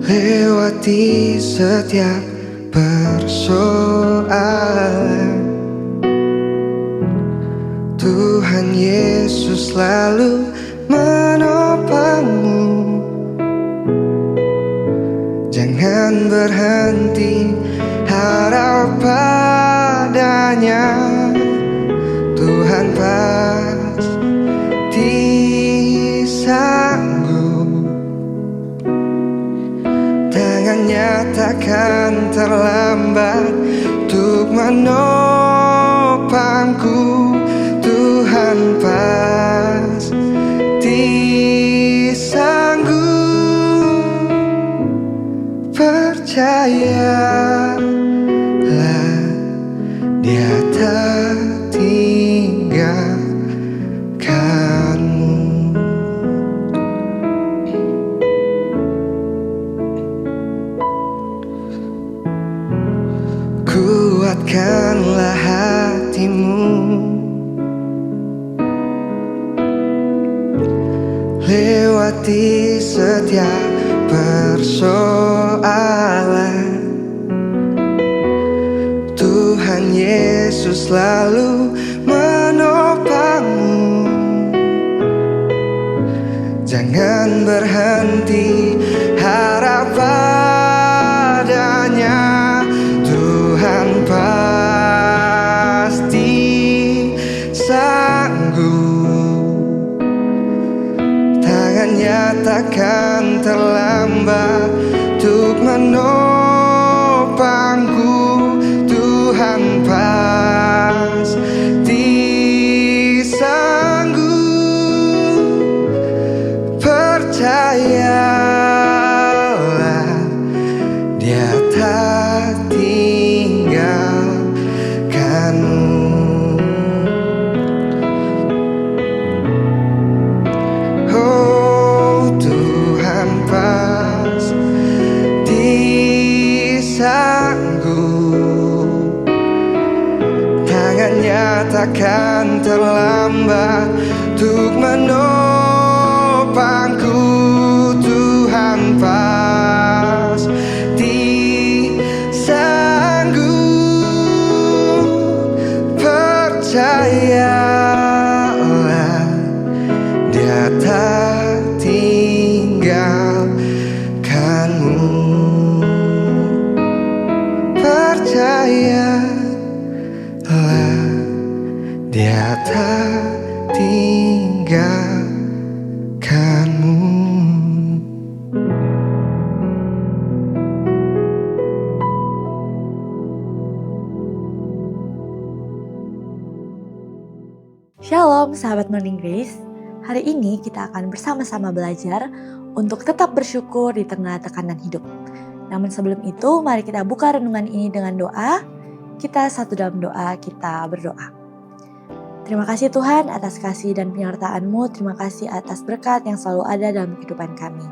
lewati setiap persoalan. Tuhan Yesus selalu menopangmu. Jangan berhenti harap padanya. Tuhan pasti sanggup. Tangannya takkan terlambat untuk menopangku. Tuhan pasti sanggup. Percayalah, Dia tak tinggalkanmu. Kuatkanlah hatimu, lewati setiap persoalan. Tuhan Yesus selalu menopangmu. Jangan berhenti harap padanya. Tuhan pasti sanggup. Tangannya takkan terlambat untuk menopangku. Tuhan pasti sanggup. Percayalah, Dia tak tinggalkanmu. Oh, Tuhan pasti sanggup. Tangannya takkan terlambat untuk menopangku. Tuhan pasti sanggup. Percayalah, Dia tak tinggalkanmu. Percayalah, Dia tak tinggalkanmu. Shalom sahabat Morning Grace. Hari ini kita akan bersama-sama belajar untuk tetap bersyukur di tengah tekanan hidup. Namun sebelum itu, mari kita buka renungan ini dengan doa. Kita satu dalam doa, kita berdoa. Terima kasih Tuhan atas kasih dan penyertaan-Mu. Terima kasih atas berkat yang selalu ada dalam kehidupan kami.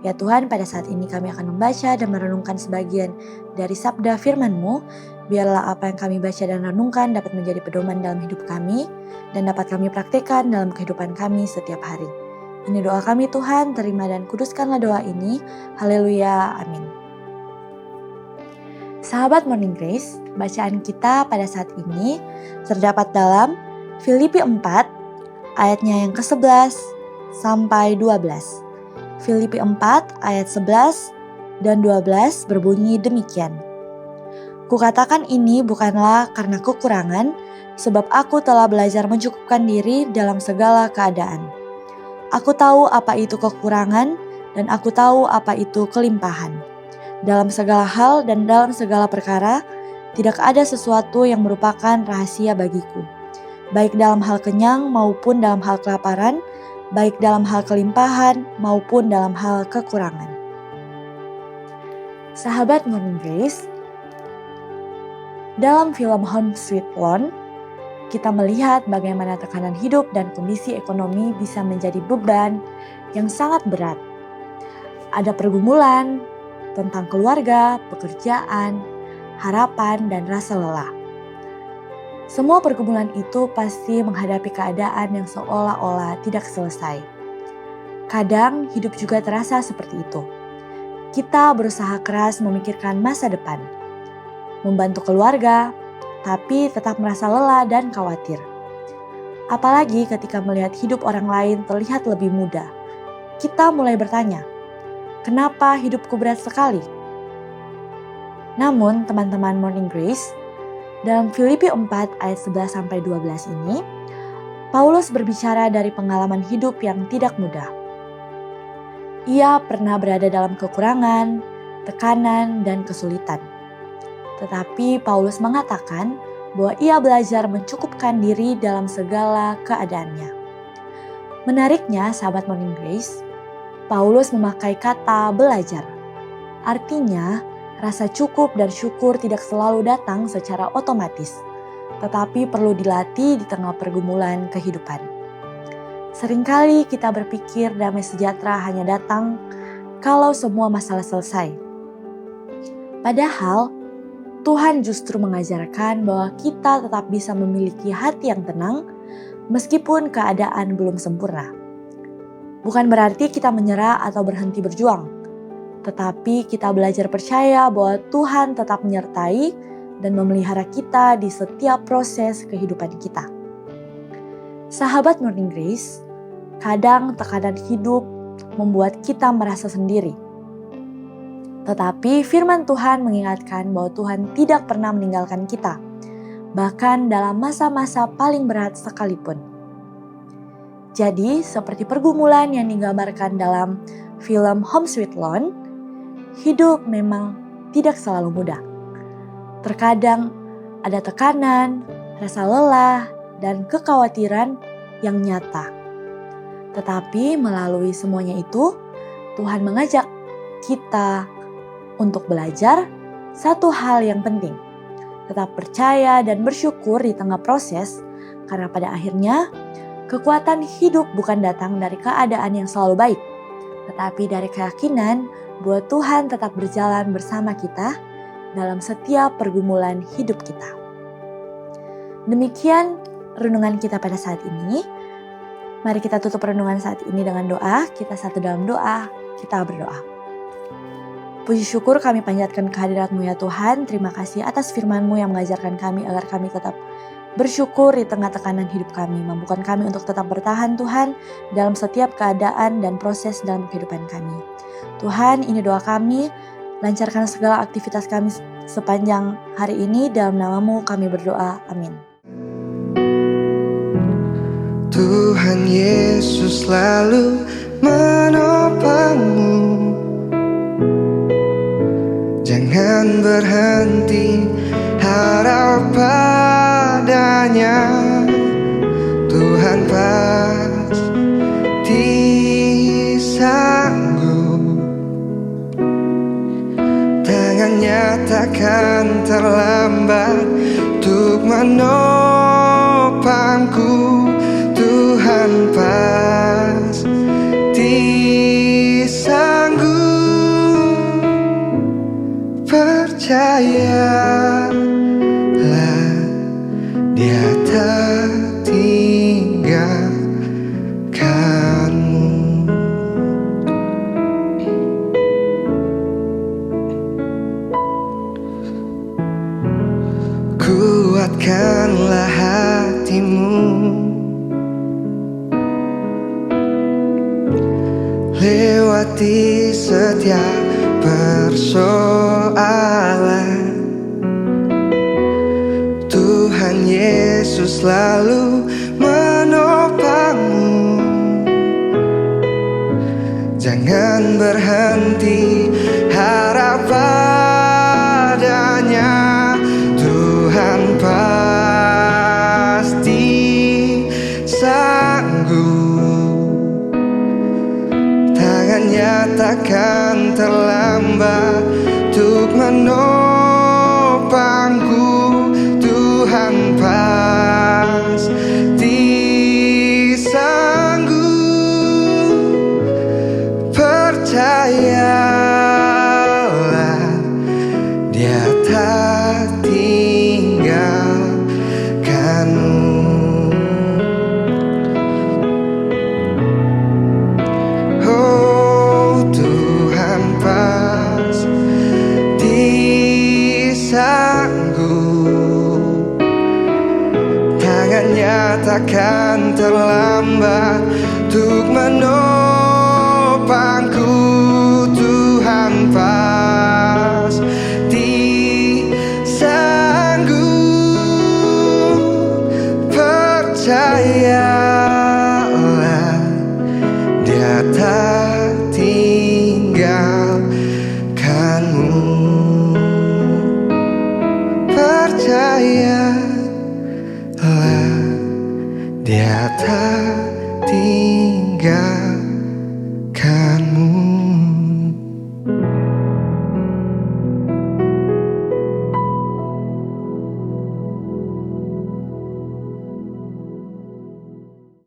Ya Tuhan, pada saat ini kami akan membaca dan merenungkan sebagian dari sabda firman-Mu. Biarlah apa yang kami baca dan renungkan dapat menjadi pedoman dalam hidup kami dan dapat kami praktikkan dalam kehidupan kami setiap hari. Ini doa kami Tuhan, terima dan kuduskanlah doa ini. Haleluya, amin. Sahabat Morning Grace, bacaan kita pada saat ini terdapat dalam Filipi 4 ayatnya yang ke-11 sampai 12. Filipi 4 ayat 11 dan 12 berbunyi demikian. Kukatakan ini bukanlah karena kekurangan, sebab aku telah belajar mencukupkan diri dalam segala keadaan. Aku tahu apa itu kekurangan dan aku tahu apa itu kelimpahan. Dalam segala hal dan dalam segala perkara, tidak ada sesuatu yang merupakan rahasia bagiku. Baik dalam hal kenyang maupun dalam hal kelaparan, baik dalam hal kelimpahan maupun dalam hal kekurangan. Sahabat Morning Grace, dalam film Home Sweet Loan, kita melihat bagaimana tekanan hidup dan kondisi ekonomi bisa menjadi beban yang sangat berat. Ada pergumulan tentang keluarga, pekerjaan, harapan, dan rasa lelah. Semua pergumulan itu pasti menghadapi keadaan yang seolah-olah tidak selesai. Kadang hidup juga terasa seperti itu. kita berusaha keras memikirkan masa depan, membantu keluarga, tapi tetap merasa lelah dan khawatir. Apalagi ketika melihat hidup orang lain terlihat lebih mudah, kita mulai bertanya, kenapa hidupku berat sekali? Namun teman-teman Morning Grace, dalam Filipi 4 ayat 11-12 ini, Paulus berbicara dari pengalaman hidup yang tidak mudah. Ia pernah berada dalam kekurangan, tekanan, dan kesulitan. Tetapi Paulus mengatakan bahwa ia belajar mencukupkan diri dalam segala keadaannya. Menariknya, sahabat Morning Grace, Paulus memakai kata belajar. Artinya, rasa cukup dan syukur tidak selalu datang secara otomatis, tetapi perlu dilatih di tengah pergumulan kehidupan. Seringkali kita berpikir damai sejahtera hanya datang kalau semua masalah selesai. Padahal, Tuhan justru mengajarkan bahwa kita tetap bisa memiliki hati yang tenang meskipun keadaan belum sempurna. Bukan berarti kita menyerah atau berhenti berjuang, tetapi kita belajar percaya bahwa Tuhan tetap menyertai dan memelihara kita di setiap proses kehidupan kita. Sahabat Morning Grace, kadang tekanan hidup membuat kita merasa sendiri. Tetapi firman Tuhan mengingatkan bahwa Tuhan tidak pernah meninggalkan kita, bahkan dalam masa-masa paling berat sekalipun. Jadi, seperti pergumulan yang digambarkan dalam film Home Sweet Loan, hidup memang tidak selalu mudah. Terkadang ada tekanan, rasa lelah, dan kekhawatiran yang nyata. Tetapi melalui semuanya itu, Tuhan mengajak kita untuk belajar satu hal yang penting, tetap percaya dan bersyukur di tengah proses, karena pada akhirnya kekuatan hidup bukan datang dari keadaan yang selalu baik, tetapi dari keyakinan bahwa Tuhan tetap berjalan bersama kita dalam setiap pergumulan hidup kita. Demikian renungan kita pada saat ini. Mari kita tutup renungan saat ini dengan doa. Kita satu dalam doa, kita berdoa. Puji syukur kami panjatkan kehadirat-Mu ya Tuhan. Terima kasih atas firman-Mu yang mengajarkan kami agar kami tetap bersyukur di tengah tekanan hidup kami. Mampukan kami untuk tetap bertahan Tuhan dalam setiap keadaan dan proses dalam kehidupan kami. Tuhan, ini doa kami. Lancarkan segala aktivitas kami sepanjang hari ini. Dalam nama-Mu kami berdoa. Amin. Tuhan Yesus selalu menopangmu. Jangan berhenti harap padanya. Tuhan pasti sanggup. Tangannya takkan terlambat untuk menopangku. Tuhan pasti sanggup. Percayalah, Dia tak tinggalkanmu. Kuatkanlah hatimu, lewati setiap persoalan. Tuhan Yesus selalu menopangmu. Jangan berhenti harap padanya. Tuhan pasti sanggup. Tangannya takkan terlambat untuk menopangku. Tuhan pasti sanggup. Percayalah, Dia tak tinggalkanmu. Oh, Tuhan pasti takkan terlambat untuk menopangku. Tuhan pasti sanggup, percayalah, Dia tak tinggalkanmu. Percayalah, Dia tak